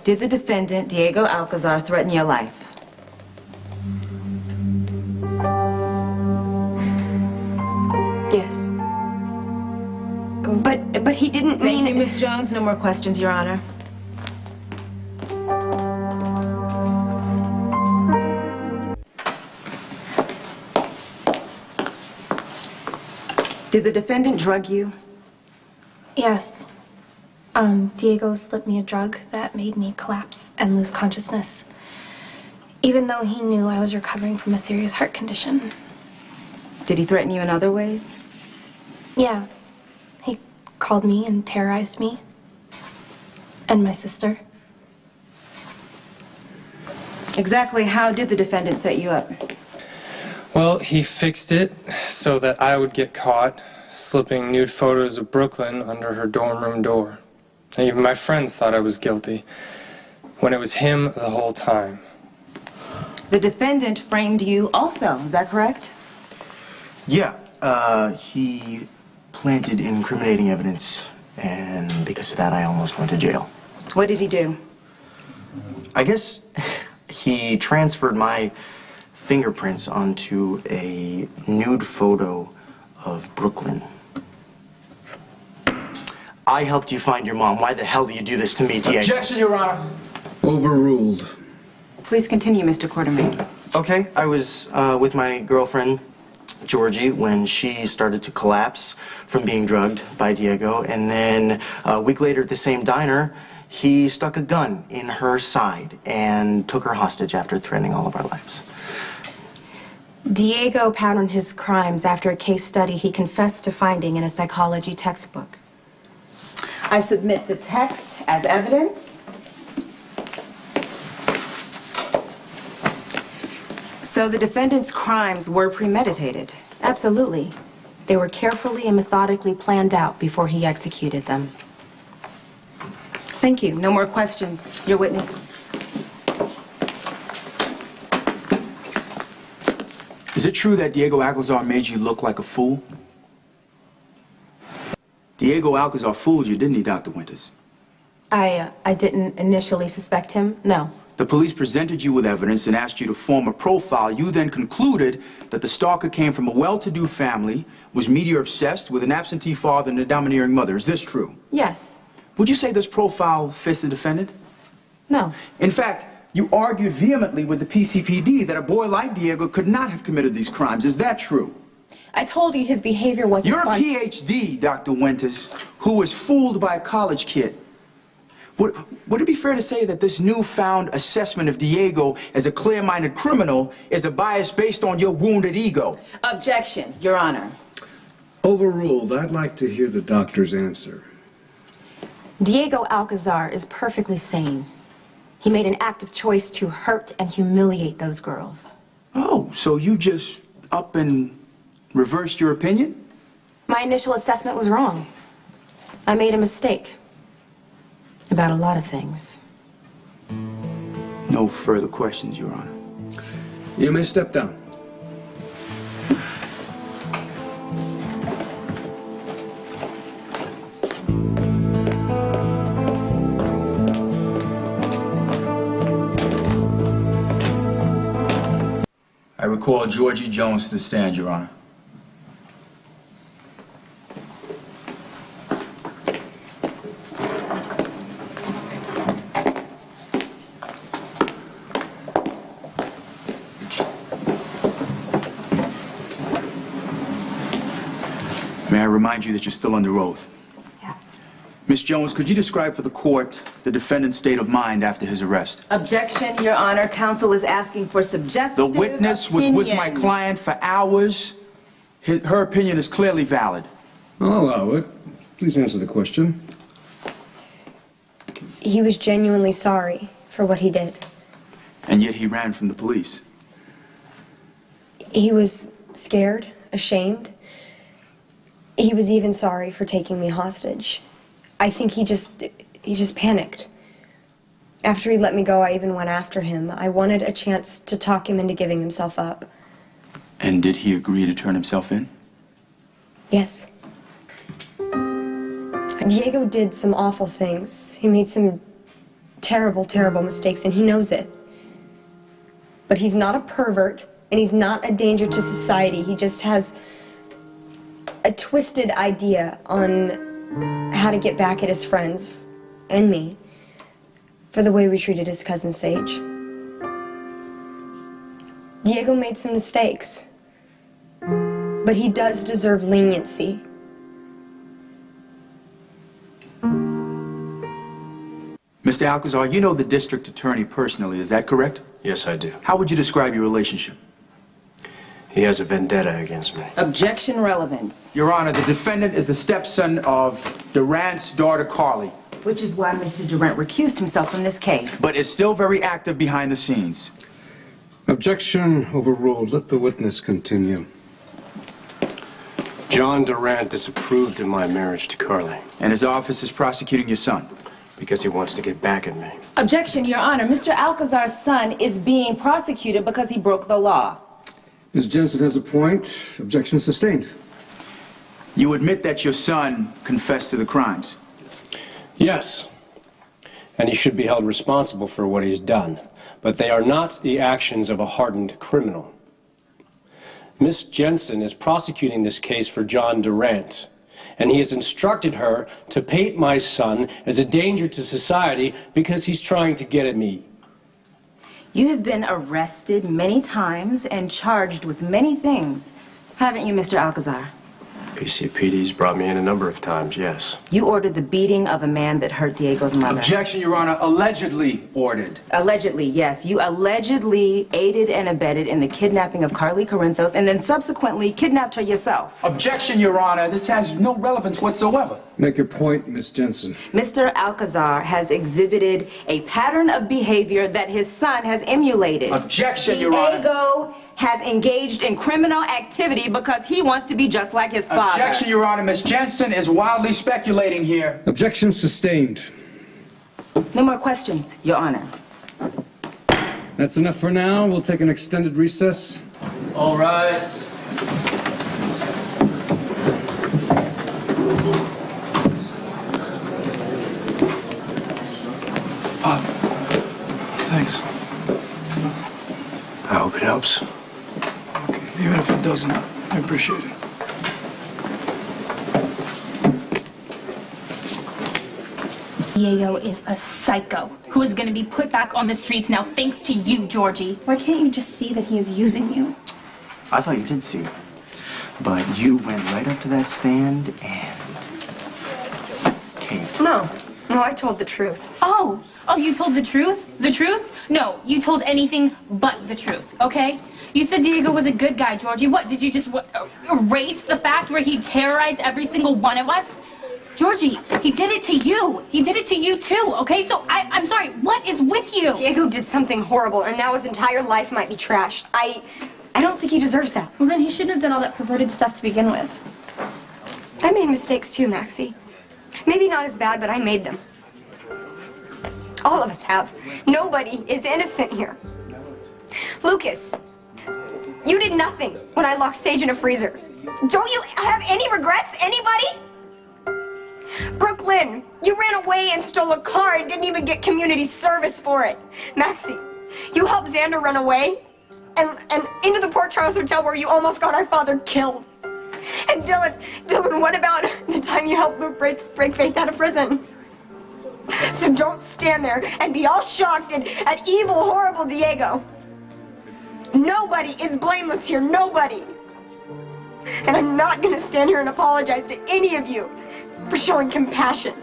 Did the defendant, Diego Alcazar, threaten your life? Yes. But he didn't mean... Thank you, Miss Jones. No more questions, Your Honor. Did the defendant drug you? Yes. Diego slipped me a drug that made me collapse and lose consciousness, even though he knew I was recovering from a serious heart condition. Did he threaten you in other ways? Yeah. He called me and terrorized me. And my sister. Exactly how did the defendant set you up? Well, he fixed it so that I would get caught slipping nude photos of Brooklyn under her dorm room door. And even my friends thought I was guilty, when it was him the whole time. The defendant framed you also, is that correct? Yeah, he planted incriminating evidence, and because of that, I almost went to jail. What did he do? I guess he transferred my fingerprints onto a nude photo of Brooklyn. I helped you find your mom. Why the hell do you do this to me, Diego? Objection, Your Honor. Overruled. Please continue, Mr. Quartermain. Okay, I was with my girlfriend, Georgie, when she started to collapse from being drugged by Diego, and then a week later at the same diner, he stuck a gun in her side and took her hostage after threatening all of our lives. Diego patterned his crimes after a case study he confessed to finding in a psychology textbook. I submit the text as evidence. So the defendant's crimes were premeditated? Absolutely. They were carefully and methodically planned out before he executed them. Thank you. No more questions. Your witness. Is it true that Diego Alcazar made you look like a fool? Diego Alcazar fooled you, didn't he, Dr. Winters? I didn't initially suspect him, no. The police presented you with evidence and asked you to form a profile. You then concluded that the stalker came from a well-to-do family, was media-obsessed, with an absentee father and a domineering mother. Is this true? Yes. Would you say this profile fits the defendant? No. In fact, you argued vehemently with the PCPD that a boy like Diego could not have committed these crimes. Is that true? I told you his behavior wasn't You're a PhD, Dr. Winters, who was fooled by a college kid. Would it be fair to say that this newfound assessment of Diego as a clear-minded criminal is a bias based on your wounded ego? Objection, Your Honor. Overruled. I'd like to hear the doctor's answer. Diego Alcazar is perfectly sane. He made an active choice to hurt and humiliate those girls. Oh, so you just up and reversed your opinion? My initial assessment was wrong. I made a mistake. About a lot of things. No further questions, Your Honor. You may step down. I recall Georgie Jones to the stand, Your Honor. May I remind you that you're still under oath? Yeah. Miss Jones, could you describe for the court the defendant's state of mind after his arrest? Objection, Your Honor. Counsel is asking for subjective The witness was with my client for hours. Her opinion is clearly valid. I'll allow it. Please answer the question. He was genuinely sorry for what he did. And yet he ran from the police. He was scared, ashamed. He was even sorry for taking me hostage. I think he just panicked. After he let me go, I even went after him. I wanted a chance to talk him into giving himself up. And did he agree to turn himself in? Yes. Diego did some awful things. He made some terrible, terrible mistakes, and he knows it. But he's not a pervert, and he's not a danger to society. He just has a twisted idea on how to get back at his friends and me for the way we treated his cousin Sage. Diego made some mistakes, but he does deserve leniency. Mr. Alcazar, you know the district attorney personally, is that correct? Yes, I do. How would you describe your relationship? He has a vendetta against me. Objection relevance. Your Honor, the defendant is the stepson of Durant's daughter, Carly. Which is why Mr. Durant recused himself from this case. But is still very active behind the scenes. Objection overruled. Let the witness continue. John Durant disapproved of my marriage to Carly. And his office is prosecuting your son. Because he wants to get back at me. Objection, Your Honor. Mr. Alcazar's son is being prosecuted because he broke the law. Ms. Jensen has a point. Objection sustained. You admit that your son confessed to the crimes? Yes. And he should be held responsible for what he's done. But they are not the actions of a hardened criminal. Miss Jensen is prosecuting this case for John Durant. And he has instructed her to paint my son as a danger to society because he's trying to get at me. You have been arrested many times and charged with many things, haven't you, Mr. Alcazar? PCPD's brought me in a number of times, yes. You ordered the beating of a man that hurt Diego's mother. Objection, Your Honor. Allegedly ordered. Allegedly, yes. You allegedly aided and abetted in the kidnapping of Carly Corinthos and then subsequently kidnapped her yourself. Objection, Your Honor. This has no relevance whatsoever. Make your point, Ms. Jensen. Mr. Alcazar has exhibited a pattern of behavior that his son has emulated. Objection, Your Honor. Diego has engaged in criminal activity because he wants to be just like his father. Objection, Your Honor. Miss Jensen is wildly speculating here. Objection sustained. No more questions, Your Honor. That's enough for now. We'll take an extended recess. All rise. Thanks. I hope it helps. Okay, even if it doesn't, I appreciate it. Diego is a psycho who is going to be put back on the streets now thanks to you, Georgie. Why can't you just see that he is using you? I thought you did see it. But you went right up to that stand and caved. No, I told the truth. Oh, you told the truth? The truth? No, you told anything but the truth, okay? You said Diego was a good guy, Georgie. What, did you just erase the fact where he terrorized every single one of us? Georgie, he did it to you. He did it to you too, okay? So I'm sorry, what is with you? Diego did something horrible, and now his entire life might be trashed. I don't think he deserves that. Well, then he shouldn't have done all that perverted stuff to begin with. I made mistakes too, Maxie. Maybe not as bad, but I made them. All of us have. Nobody is innocent here. Lucas, you did nothing when I locked Sage in a freezer. Don't you have any regrets, anybody? Brooklyn, you ran away and stole a car and didn't even get community service for it. Maxie, you helped Xander run away and into the Port Charles Hotel where you almost got our father killed. And Dylan, what about the time you helped Luke break Faith out of prison? So don't stand there and be all shocked at evil, horrible Diego. Nobody is blameless here, nobody. And I'm not gonna stand here and apologize to any of you for showing compassion.